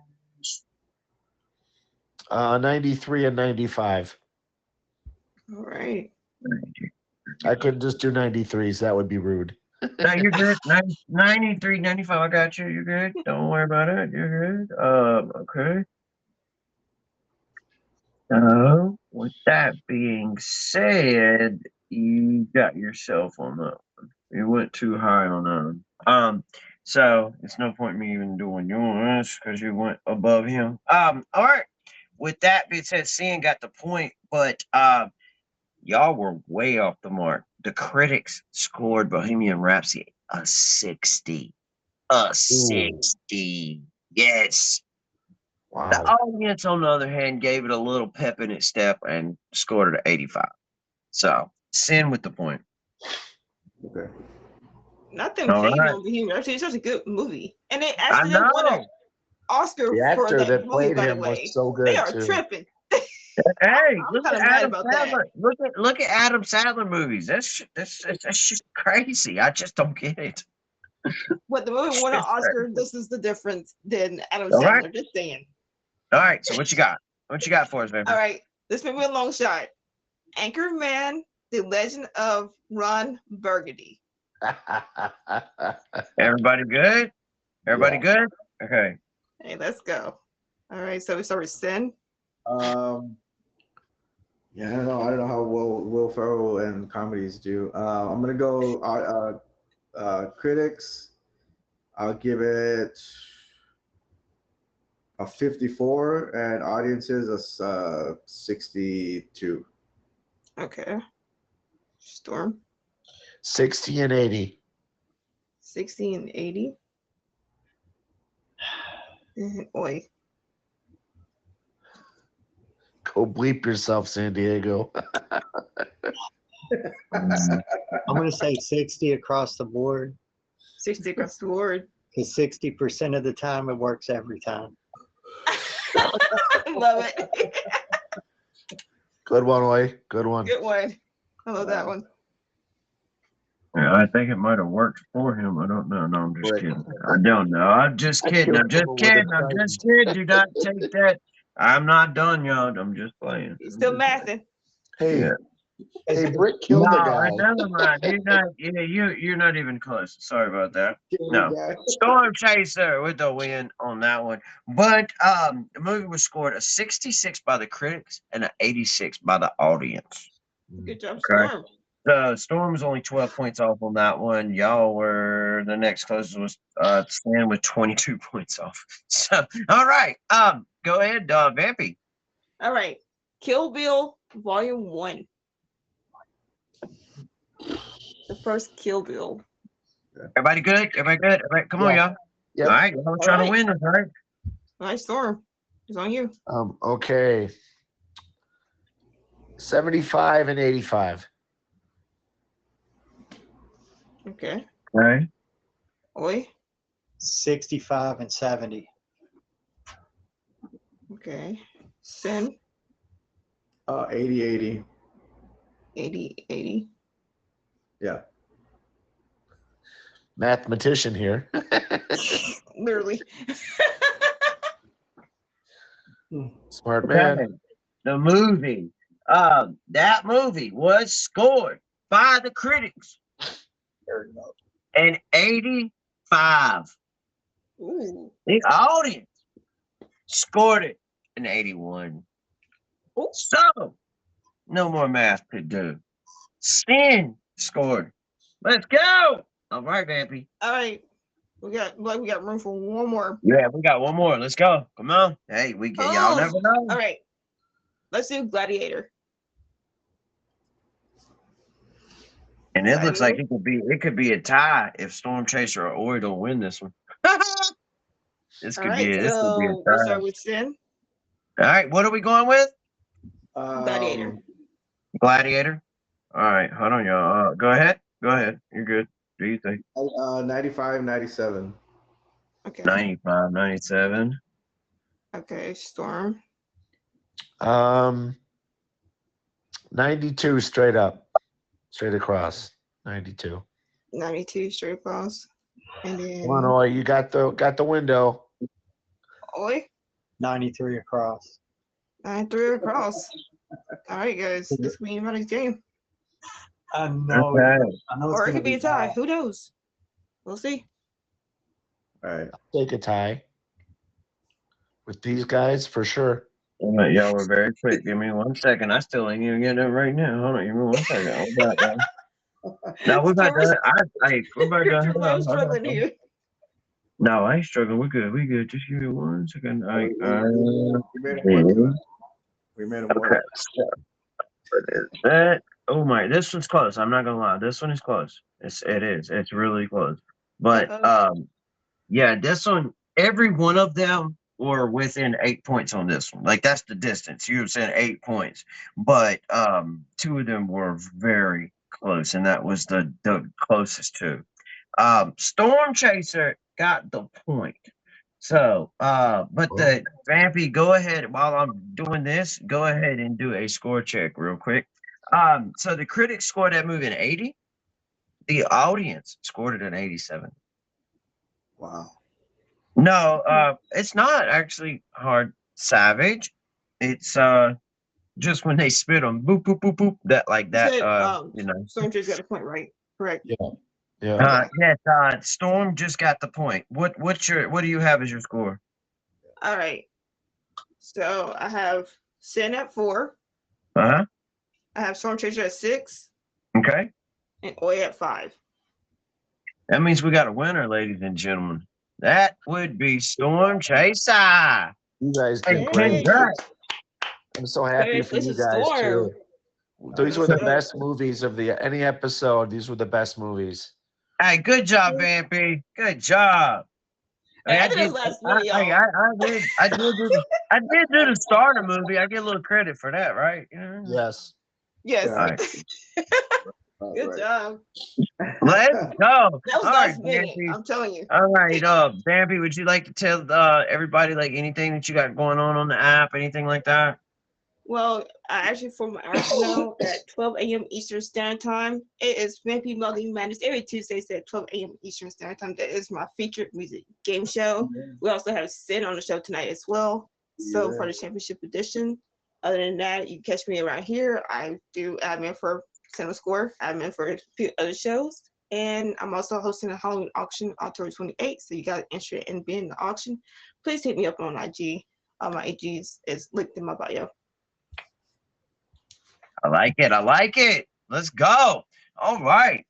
93 and 95. All right. I could just do 93s. That would be rude. No, you're good. 93, 95. I got you. You're good. Don't worry about it. You're good. Okay. So, with that being said, you got yourself on that one. You went too high on that one. So it's no point me even doing yours because you went above him. All right. With that being said, Cian got the point, but y'all were way off the mark. The critics scored Bohemian Rhapsody a 60. A 60. Yes. Wow. The audience, on the other hand, gave it a little pep in its step and scored it at 85. So, Sin with the point. Okay. Nothing All hating right. on Bohemian Rhapsody. It's such a good movie. And they I actually won an know. Oscar The for actor that that movie, played by the him way. was so good They are too. tripping. Hey, I'm look at kinda mad Adam about that. Sandler. Look at Adam Sandler movies. That's just crazy. I just don't get it. What the movie won an Oscar, this is the difference than Adam All right. Sandler. Just saying. All right. So what you got? What you got for us, baby? All right. This may be a long shot. Anchorman, The Legend of Ron Burgundy. Everybody good? Everybody good? Okay. Hey, let's go. All right. So we start with Sin. Yeah, I don't know how Will Ferrell and comedies do. I'm gonna go critics. I'll give it a 54, and audiences a 62. Okay. Storm. 60 and 80. 60 and 80. And Oi. Go bleep yourself, San Diego. I'm gonna say 60 across the board 60 across the board. because 60% of the time it works every time. Love it. Good one, Oi. Good one. Good one. I love that one. Yeah, I think it might have worked for him. I don't know. No, I'm just Right. kidding. I don't know. I'm just I kidding. killed I'm just someone with a kidding. I'm just kidding. Do not take that. I'm not done, y'all. I'm just playing. He's still mathing. Hey, Yeah. hey, Britt No, killed a guy. never mind. You're not. Yeah, you're not even close. Sorry about that. Killed No. the guy. Storm Chaser with the win on that one. But the movie was scored a 66 by the critics and an 86 by the audience. Good job, Okay. Storm. The Storm was only 12 points off on that one. Y'all were the next closest was Stan with 22 points off. So all right. Go ahead, Vampy. All right. Kill Bill Volume 1. The first Kill Bill. Everybody good? Everybody good? Everybody, come on, Yeah. y'all. Yep. All right, y'all trying to win this, all right? All right, Storm. It's on you. Okay. 75 and 85. Okay. All right. Oi. 65 and 70. Okay. Sin. 80. 80. Yeah. Mathematician here. Literally. Smart man. Okay. The movie. That movie was scored by the critics an 85. Ooh. The audience scored it an 81. Ooh. So, no more math to do. Sin scored. Let's go. All right, Vampy. All right. We got room for one more. Yeah, we got one more. Let's go. Come on. Hey, we get y'all never know. All right. Let's do Gladiator. And it looks like it could be a tie if Storm Chaser or Ori don't win this one. This All could right. be a So we'll tie. start with Sin. All right, what are we going with? Gladiator. Gladiator. All right, hold on, y'all. Go ahead. Go ahead. You're good. Do you think? 95, 97. Okay. 95, 97. Okay. Storm. 92 straight up. Straight across. 92. 92 straight across. And then Come on, Oi, you got the window. Oi. 93 across. 93 across. All right, guys. This could be anybody's game. I know. Okay. I know Or it gonna could be a tie. Who knows? We'll see. All right. Take a tie. With these guys, for sure. All right, y'all were very quick. Give me 1 second. I still ain't even getting it right now. Hold on, give me 1 second. I'm about done. No, we're about done. We're about done. Hold on, I'm struggling hold on. here. No, I ain't struggling. We're good. We good. Just give me 1 second. All right. We made him work. We made him Okay. work. So, what is that? Oh my, this one's close. I'm not gonna lie. This one is close. It is. It's really close. But yeah, this one, every one of them were within 8 points on this one. Like that's the distance. You were saying 8 points. But two of them were very close, and that was the closest two. Storm Chaser got the point. So, but the Vampy, go ahead while I'm doing this. Go ahead and do a score check real quick. So the critics scored that movie an 80. The audience scored it an 87. Wow. No, it's not actually hard savage. It's just when they spit them, boop boop boop boop. That like that. You know. Storm just got a point, right? Correct. Yeah. Yes. Storm just got the point. What do you have as your score? All right. So I have Sin at 4. Uh-huh. I have Storm Chaser at 6. Okay. And Oi at 5. That means we got a winner, ladies and gentlemen. That would be Storm Chaser. You guys Hey, did great. congrats. I'm so happy for you guys too. These were the best movies of any episode. These were the best movies. Hey, good job, Vampy. Good job. Hey, I did last minute, y'all. I did do the starter movie. I get a little credit for that, right? Yeah. Yes. Yes. All right. Good job. Let's go. That was All last right, minute. Vampy. I'm telling you. All right, Vampy, would you like to tell everybody like anything that you got going on the app, anything like that? Well, I actually for my Arsenal at 12 a.m. Eastern Standard Time. It is Vampy Melody Madness every Tuesdays at 12 a.m. Eastern Standard Time. That is my featured music game show. We also have Sin on the show tonight as well. So for the championship edition. Other than that, you catch me around here. I do admin for Cinema Score, admin for a few other shows. And I'm also hosting a Halloween auction October 28th. So you got interested in being in the auction, please hit me up on IG. My IG is linked in my bio. I like it. I like it. Let's go. All right.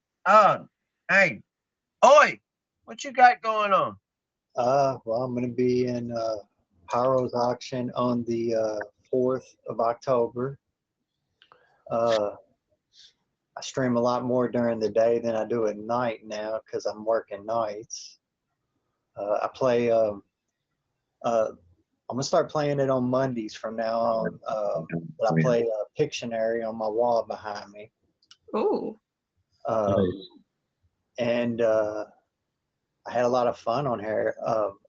Hey, Oi, what you got going on? Well, I'm gonna be in Pyro's auction on the 4th of October. I stream a lot more during the day than I do at night now because I'm working nights. I play. I'm gonna start playing it on Mondays from now on. But I play Pictionary on my wall behind me. Oh. And I had a lot of fun on here.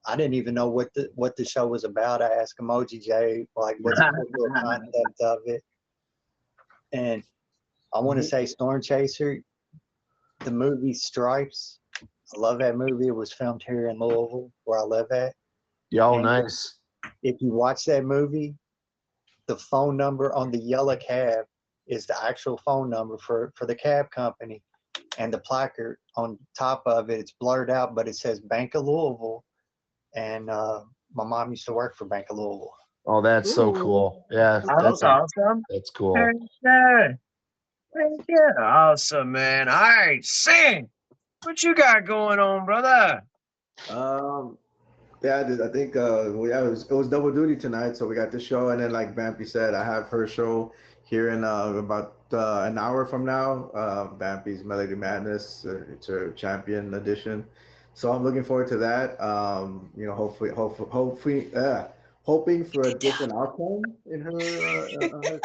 I didn't even know what the show was about. I asked Emoji J like what's the concept of it, and I want to say Storm Chaser, the movie Stripes. I love that movie. It was filmed here in Louisville, where I live at. Yo, And nice. If you watch that movie, the phone number on the yellow cab is the actual phone number for the cab company. And the placard on top of it, it's blurred out, but it says Bank of Louisville. And my mom used to work for Bank of Louisville. Oh, that's so cool. Yeah, That's awesome. that's cool. Yeah. Awesome, man. All right, Sin, what you got going on, brother? Yeah, I think yeah, it was double duty tonight. So we got this show, and then like Vampy said, I have her show here in about an hour from now. Vampy's Melody Madness. It's her champion edition. So I'm looking forward to that. Hoping for a different outcome in her show.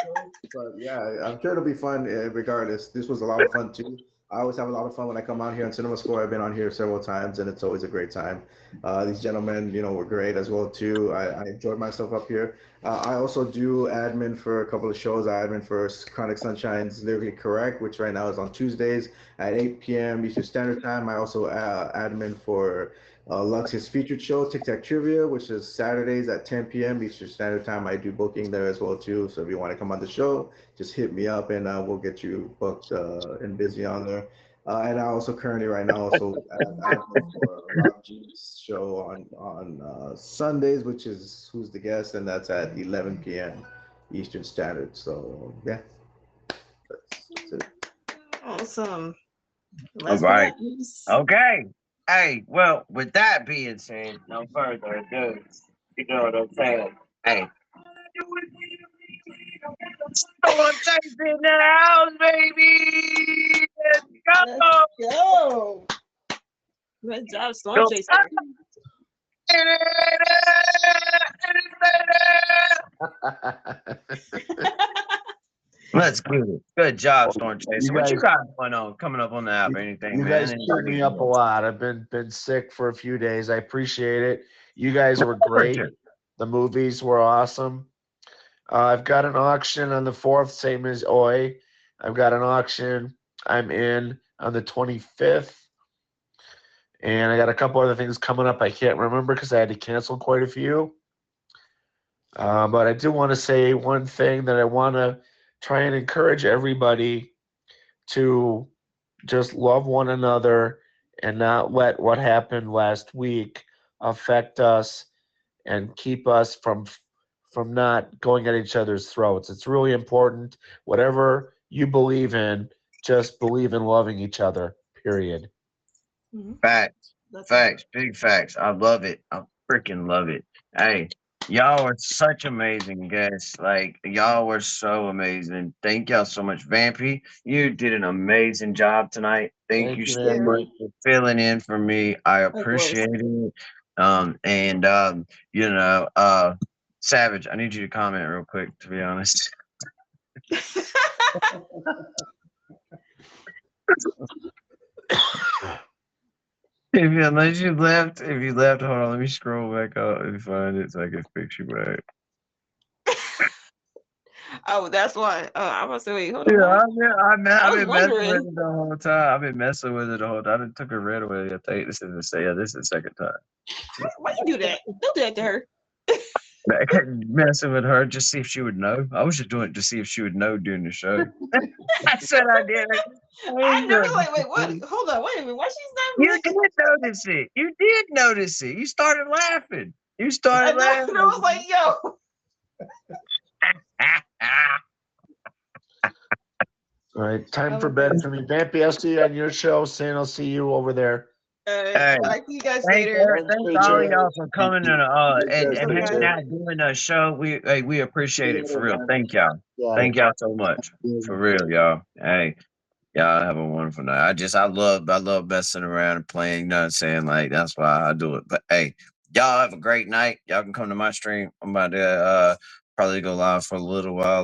But yeah, I'm sure it'll be fun regardless. This was a lot of fun too. I always have a lot of fun when I come out here on Cinema Score. I've been on here several times, and it's always a great time. These gentlemen, were great as well too. I enjoyed myself up here. I also do admin for a couple of shows. I admin for Chronic Sunshine's Lyrically Correct, which right now is on Tuesdays at 8 p.m. Eastern Standard Time. I also admin for Lux's featured show, Tic Tac Trivia, which is Saturdays at 10 p.m. Eastern Standard Time. I do booking there as well too. So if you want to come on the show, just hit me up and we'll get you booked and busy on there. And I also currently right now also admin for Rob G's show on Sundays, which is Who's the Guest, and that's at 11 p.m. Eastern Standard. So yeah, that's it. Awesome. All right. Okay. Hey, well, with that being said, no further ado. You know what I'm saying? Hey. Storm Chaser in the house, baby. Let's go. Yo. Good job, Storm Chaser. Let's get it. Good job, Storm Chaser. What you guys- got going on coming up on the app or anything, You man? guys cheer me up a lot. I've been sick for a few days. I appreciate it. You guys were great. The movies were awesome. I've got an auction on the 4th, same as Oi. I've got an auction I'm in on the 25th. And I got a couple other things coming up I can't remember because I had to cancel quite a few. But I do want to say one thing that I want to try and encourage everybody to just love one another and not let what happened last week affect us and keep us from not going at each other's throats. It's really important. Whatever you believe in, just believe in loving each other, period. Facts. Facts. Big facts. I love it. I freaking love it. Hey, y'all are such amazing guests. Like, y'all were so amazing. Thank y'all so much. Vampy, you did an amazing job tonight. Thank you so much for filling in for me. I appreciate it. Savage, I need you to comment real quick, to be honest. Unless you left, if you left, hold on, let me scroll back up and find it so I can fix you back. Oh, that's why. I'm gonna say, wait, hold on. Yeah, I I've was been messing with wondering. it the whole time. I've been messing with it the whole time. I done took her red away. I think this is the second time. Why you do that? Don't do that to her. I kept messing with her just see if she would know. I was just doing it to see if she would know during the show. I said I did it. I never like. Wait, what? Hold on. Wait a minute. Why she's You not? did notice it. You did notice it. You started laughing. You I started know. laughing. And I was like, yo. All right, time for Okay. bed for me. Vampy, I'll see you on your show. Sam, I'll see you over there. Hey, I'll see you guys thanks, later. thanks all of y'all for coming and Okay. hanging out and doing the show. We appreciate it for real. Thank y'all. Yeah. Thank y'all so much. For real, y'all. Hey, y'all have a wonderful night. I love messing around and playing, you know what I'm saying? Like that's why I do it. But hey, y'all have a great night. Y'all can come to my stream. I'm about to probably go live for a little while